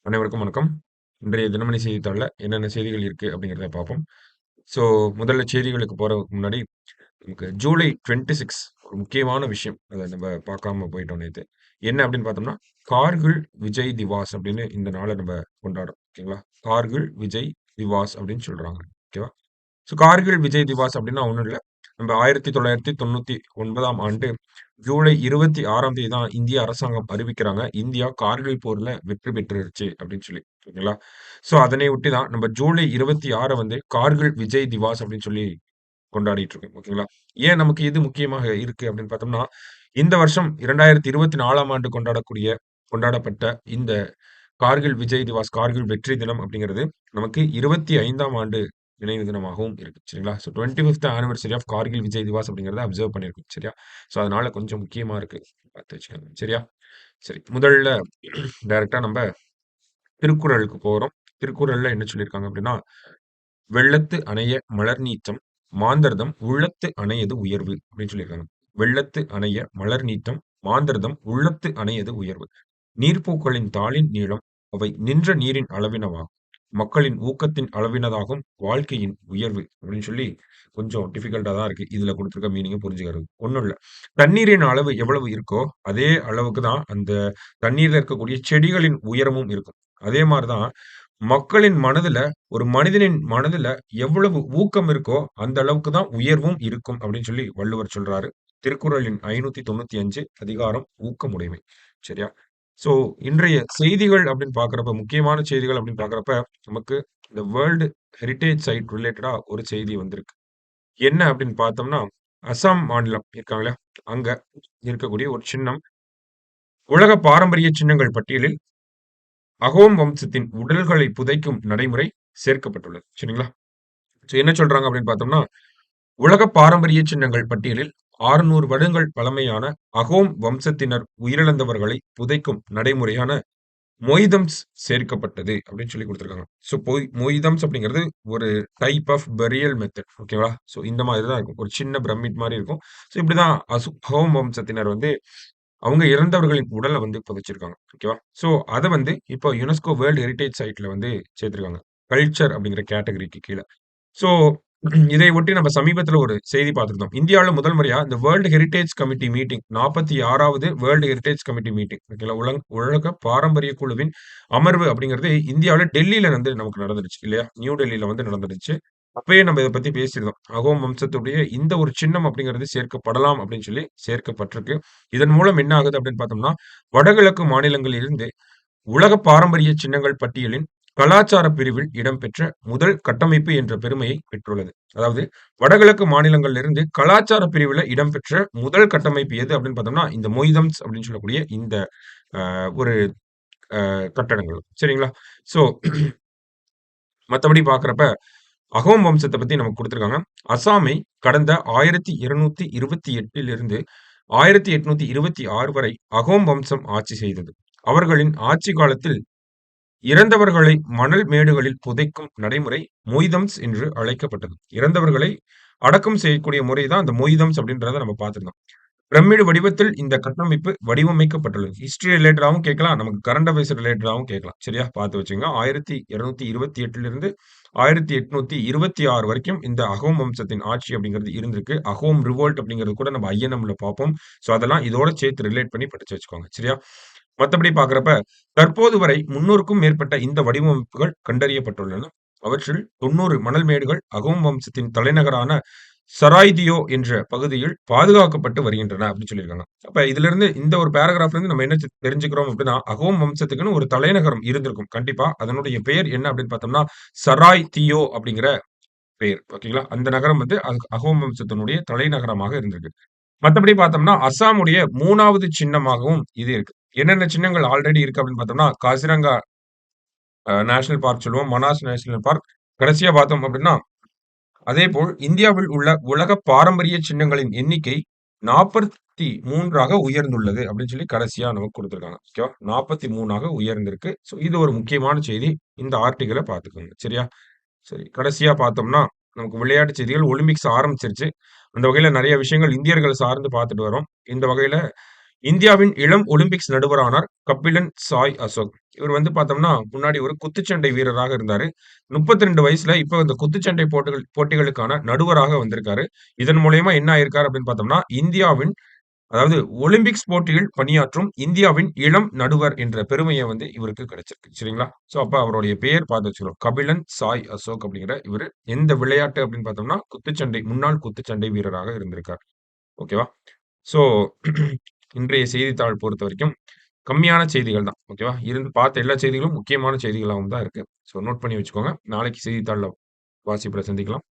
அனைவருக்கும் வணக்கம். இன்றைய தினமணி செய்தித்தாள்ல என்னென்ன செய்திகள் இருக்கு அப்படிங்கிறத பார்ப்போம். ஸோ முதல்ல செய்திகளுக்கு போறதுக்கு முன்னாடி, நமக்கு ஜூலை 26 ஒரு முக்கியமான விஷயம். அத நம்ம பார்க்காம போயிட்டோம் நேத்து. என்ன அப்படின்னு பார்த்தோம்னா, கார்கில் விஜய் திவாஸ் அப்படின்னு இந்த நாள நம்ம கொண்டாடுறோம். ஓகேங்களா? கார்கில் விஜய் திவாஸ் அப்படின்னு சொல்றாங்க. ஓகேவா? ஸோ கார்கில் விஜய் திவாஸ் அப்படின்னா ஒண்ணும் இல்ல. நம்ம 1999ஆம் ஆண்டு ஜூலை 26ஆம் தேதி தான் இந்திய அரசாங்கம் அறிவிக்கிறாங்க. இந்தியா கார்கில் போர்ல வெற்றி பெற்றுருச்சு அப்படின்னு சொல்லி. ஓகேங்களா? ஸோ அதனை ஒட்டி தான் நம்ம ஜூலை 26 வந்து கார்கில் விஜய் திவாஸ் அப்படின்னு சொல்லி கொண்டாடிட்டு இருக்கோம். ஓகேங்களா? ஏன் நமக்கு இது முக்கியமாக இருக்கு அப்படின்னு பார்த்தோம்னா, இந்த வருஷம் 2024ஆம் ஆண்டு கொண்டாடப்பட்ட இந்த கார்கில் விஜய் திவாஸ், கார்கில் வெற்றி தினம் அப்படிங்கிறது நமக்கு 25ஆம் ஆண்டு நினைவு தினமாகவும் இருக்கு. சரிங்களா? ஸோ 25த் ஆனிவர்சரி ஆஃப் கார்கில் விஜய் திவாஸ் அப்படிங்கிறத அப்சர்வ் பண்ணியிருக்கோம். சரியா? ஸோ அதனால கொஞ்சம் முக்கியமா இருக்கு. பார்த்து வச்சுக்கோங்க. சரியா? சரி. முதல்ல டைரக்ட்டா நம்ப திருக்குறளுக்கு போறோம். திருக்குறள்ல என்ன சொல்லியிருக்காங்க அப்படின்னா, "வெள்ளத்து அணைய மலர் நீத்தம், மாந்தர்தம் உள்ளத்து அணையது உயர்வு" அப்படின்னு சொல்லியிருக்காங்க. "வெள்ளத்து அணைய மலர் நீத்தம், மாந்தர்தம் உள்ளத்து அணையது உயர்வு. நீர்ப்பூக்களின் தாளின் நீளம், அவை நின்ற நீரின் அளவினவாகும். மக்களின் ஊக்கத்தின் அளவினதாகும் வாழ்க்கையின் உயர்வு" அப்படின்னு சொல்லி கொஞ்சம் டிஃபிகல்ட்டா தான் இருக்கு. இதுல குடுத்திருக்க மீனிங்க புரிஞ்சுக்கிறது. ஒண்ணும் இல்ல. தண்ணீரின் அளவு எவ்வளவு இருக்கோ, அதே அளவுக்கு தான் அந்த தண்ணீர்ல இருக்கக்கூடிய செடிகளின் உயரமும் இருக்கும். அதே மாரி தான் மக்களின் மனதுல, ஒரு மனிதனின் மனதுல எவ்வளவு ஊக்கம் இருக்கோ, அந்த அளவுக்கு தான் உயர்வும் இருக்கும் அப்படின்னு சொல்லி வள்ளுவர் சொல்றாரு. திருக்குறளின் 595 அதிகாரம் ஊக்கமுடைமை. சரியா? ஸோ இன்றைய செய்திகள் அப்படின்னு பார்க்கிறப்ப, முக்கியமான செய்திகள் அப்படின்னு பார்க்கிறப்ப, நமக்கு இந்த வேர்ல்டு ஹெரிடேஜ் சைட் ரிலேட்டடா ஒரு செய்தி வந்திருக்கு. என்ன அப்படின்னு பார்த்தோம்னா, அசாம் மாநிலம் இருக்காங்க இல்லையா? அங்க இருக்கக்கூடிய ஒரு சின்னம், உலக பாரம்பரிய சின்னங்கள் பட்டியலில் அகோம் வம்சத்தின் உடல்களை புதைக்கும் நடைமுறை சேர்க்கப்பட்டுள்ளது. சரிங்களா? ஸோ என்ன சொல்றாங்க அப்படின்னு பார்த்தோம்னா, உலக பாரம்பரிய சின்னங்கள் பட்டியலில் 600 வருடங்கள் பழமையான அகோம் வம்சத்தினர் உயிரிழந்தவர்களை புதைக்கும் நடைமுறையான மொய்தம்ஸ் சேர்க்கப்பட்டது அப்படின்னு சொல்லி குடுத்திருக்காங்க. ஸோ மொய்தம்ஸ் அப்படிங்கிறது ஒரு டைப் ஆஃப் பெரியல் மெத்தட். ஓகேவா? ஸோ இந்த மாதிரி தான் இருக்கும். ஒரு சின்ன பிரமிட் மாரி இருக்கும். ஸோ இப்படிதான் அகோம் வம்சத்தினர் வந்து அவங்க இறந்தவர்களின் உடல வந்து புதைச்சிருக்காங்க. ஓகேவா? ஸோ அத வந்து இப்போ யுனெஸ்கோ வேர்ல்ட் ஹெரிடேஜ் சைட்ல வந்து சேர்த்திருக்காங்க. கல்ச்சர் அப்படிங்கிற கேட்டகரிக்கு கீழ. ஸோ இதை ஒட்டி நம்ம சமீபத்தில ஒரு செய்தி பார்த்திருந்தோம். இந்தியாவுல முதல் முறையா இந்த வேர்ல்ட் ஹெரிடேஜ் கமிட்டி மீட்டிங் 46வது வேர்ல்ட் ஹெரிடேஜ் கமிட்டி மீட்டிங் ஓகேங்களா? உலக பாரம்பரிய குழுவின் அமர்வு அப்படிங்கிறது இந்தியாவுல டெல்லியில வந்து நமக்கு நடந்துருச்சு இல்லையா? நியூ டெல்லியில வந்து நடந்துருச்சு. அப்பயே நம்ம இத பத்தி பேசியிருந்தோம். அகோம் வம்சத்துடைய இந்த ஒரு சின்னம் அப்படிங்கிறது சேர்க்கப்படலாம் அப்படின்னு சொல்லி சேர்க்கப்பட்டிருக்கு. இதன் மூலம் என்ன ஆகுது அப்படின்னு பார்த்தோம்னா, வடகிழக்கு மாநிலங்களில் இருந்து உலக பாரம்பரிய சின்னங்கள் பட்டியலின் கலாச்சார பிரிவில் இடம்பெற்ற முதல் கட்டமைப்பு என்ற பெருமையை பெற்றுள்ளது. அதாவது வடகிழக்கு மாநிலங்களிலிருந்து கலாச்சார பிரிவுல இடம்பெற்ற முதல் கட்டமைப்பு எது அப்படின்னு பார்த்தோம்னா, இந்த மொய்தம்ஸ் அப்படின்னு சொல்லக்கூடிய இந்த ஒரு கட்டடங்கள். சரிங்களா? ஸோ மத்தபடி பார்க்கிறப்ப, அகோம் வம்சத்த பத்தி நமக்கு குடுத்திருக்காங்க. அசாமை கடந்த 1228 இருந்து 1826 வரை அகோம் வம்சம் ஆட்சி செய்தது. அவர்களின் ஆட்சி காலத்தில் இறந்தவர்களை மணல் மேடுகளில் புதைக்கும் நடைமுறை மொய்தம்ஸ் என்று அழைக்கப்பட்டது. இறந்தவர்களை அடக்கம் செய்யக்கூடிய முறை தான் அந்த மொய்தம்ஸ் அப்படின்றத நம்ம பார்த்திருந்தோம். பிரமிடு வடிவத்தில் இந்த கட்டமைப்பு வடிவமைக்கப்பட்டுள்ளது. ஹிஸ்டரி ரிலேட்டடாவும் கேட்கலாம். நமக்கு கரண்ட் அஃபேர்ஸ் ரிலேட்டடாவும் கேட்கலாம். சரியா? பார்த்து வச்சுக்கங்க. 1228 1826 வரைக்கும் இந்த அகோம் வம்சத்தின் ஆட்சி அப்படிங்கிறது இருந்திருக்கு. அகோம் ரிவோல்ட் அப்படிங்கிறது கூட நம்ம ஐஎன்எம்ல பார்ப்போம். ஸோ அதெல்லாம் இதோட சேர்த்து ரிலேட் பண்ணி படிச்சு வச்சுக்கோங்க. சரியா? மத்தபடி பார்க்கிறப்ப, தற்போது வரை 300க்கும் மேற்பட்ட இந்த வடிவமைப்புகள் கண்டறியப்பட்டுள்ளன. அவற்றில் 90 மணல் மேடுகள் அகோம் வம்சத்தின் தலைநகரான சராய்தியோ என்ற பகுதியில் பாதுகாக்கப்பட்டு வருகின்றன அப்படின்னு சொல்லியிருக்காங்க. அப்ப இதிலிருந்து இந்த ஒரு பேராகிராஃப்ல இருந்து நம்ம என்ன தெரிஞ்சுக்கிறோம் அப்படின்னா, அகோம் வம்சத்துக்குன்னு ஒரு தலைநகரம் இருந்திருக்கும். கண்டிப்பா. அதனுடைய பெயர் என்ன அப்படின்னு பார்த்தோம்னா, சராய் தியோ அப்படிங்கிற பெயர். ஓகேங்களா? அந்த நகரம் வந்து அகோம் வம்சத்தினுடைய தலைநகரமாக இருந்திருக்கு. மத்தபடி பார்த்தோம்னா, அஸ்ஸாமுடைய 3வது சின்னமாகவும் இது இருக்கு. என்னென்ன சின்னங்கள் ஆல்ரெடி இருக்கு அப்படின்னு பார்த்தோம்னா, காசிரங்கா நேஷனல் பார்க் சொல்லுவோம். Manas national park. கடைசியா பார்த்தோம் அப்படின்னா, அதேபோல் இந்தியாவில் உள்ள உலக பாரம்பரிய சின்னங்களின் எண்ணிக்கை 43ஆக உயர்ந்துள்ளது அப்படின்னு சொல்லி கடைசியா நமக்கு குடுத்திருக்காங்க. ஓகேவா? 43ஆக உயர்ந்திருக்கு. ஸோ இது ஒரு முக்கியமான செய்தி. இந்த ஆர்டிகில பார்த்துக்கோங்க. சரியா? சரி. கடைசியா பார்த்தோம்னா, நமக்கு விளையாட்டு செய்திகள் ஒலிம்பிக்ஸ் ஆரம்பிச்சிருச்சு. அந்த வகையில நெறைய விஷயங்கள் இந்தியர்கள் சார்ந்து பார்த்துட்டு வரோம். இந்த வகையில இந்தியாவின் இளம் ஒலிம்பிக்ஸ் நடுவரானார் கபிலன் சாய் அசோக். இவர் வந்து பார்த்தோம்னா, முன்னாடி ஒரு குத்துச்சண்டை வீரராக இருந்தாரு. 32 வயசுல இப்ப இந்த குத்துச்சண்டை போட்டிகளுக்கான நடுவராக வந்திருக்காரு. இதன் மூலியமா என்ன ஆயிருக்காரு அப்படின்னு பார்த்தோம்னா, இந்தியாவின் அதாவது ஒலிம்பிக்ஸ் போட்டியில் பணியாற்றும் இந்தியாவின் இளம் நடுவர் என்ற பெருமைய வந்து இவருக்கு கிடைச்சிருக்கு. சரிங்களா? சோ அப்ப அவருடைய பெயர் பார்த்து வச்சுக்கணும். கபிலன் சாய் அசோக் அப்படிங்கிற இவரு எந்த விளையாட்டு அப்படின்னு பார்த்தோம்னா, குத்துச்சண்டை முன்னாள் குத்துச்சண்டை வீரராக இருந்திருக்கார். ஓகேவா? ஸோ இன்றைய செய்தித்தாள் பொறுத்தவரைக்கும் கம்மியான செய்திகள் தான். ஓகேவா? பார்த்த எல்லா செய்திகளும் முக்கியமான செய்திகளாவும் தான் இருக்கு. ஸோ நோட் பண்ணி வச்சுக்கோங்க. நாளைக்கு செய்தித்தாள்ல வாசிப்புல சந்திக்கலாம்.